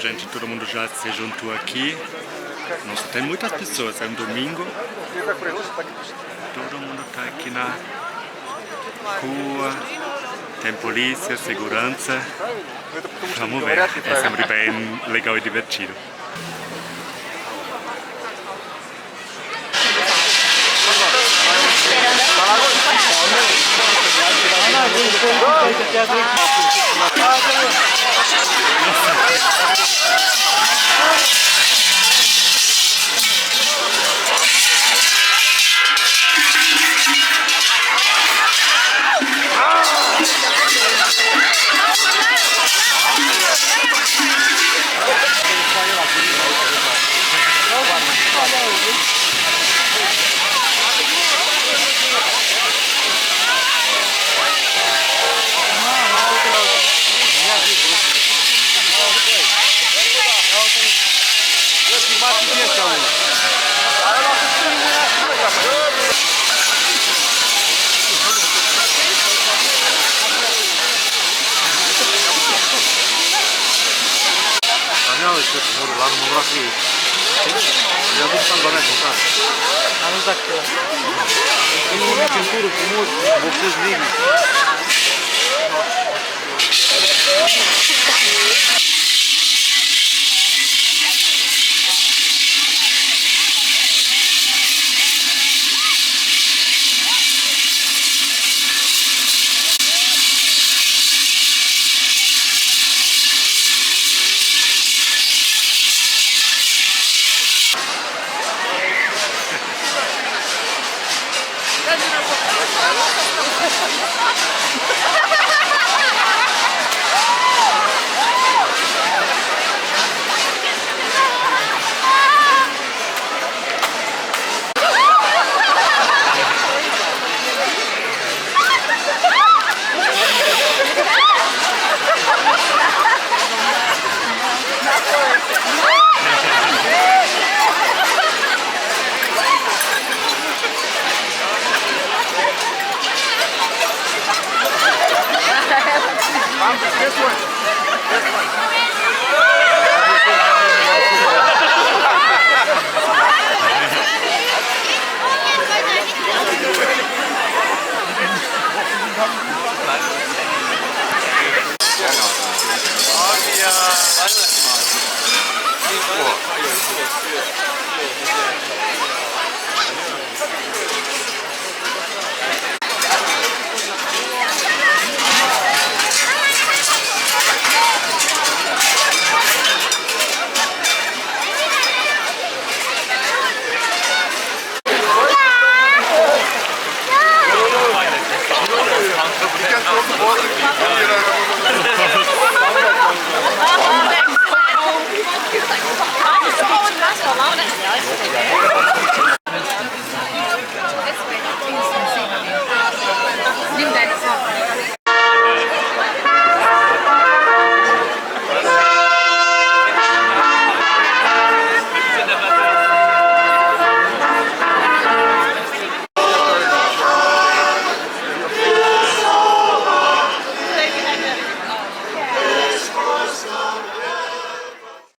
gente, todo mundo já se juntou aqui. Nossa, tem muitas pessoas, é um domingo. Todo mundo está aqui na rua. Tem polícia, segurança. Vamos ver, é sempre bem legal e divertido. Lá no Brasil. Já vou estar agora aqui, tá? Ah, não está aqui. Eu não vou pintura como vocês ligam.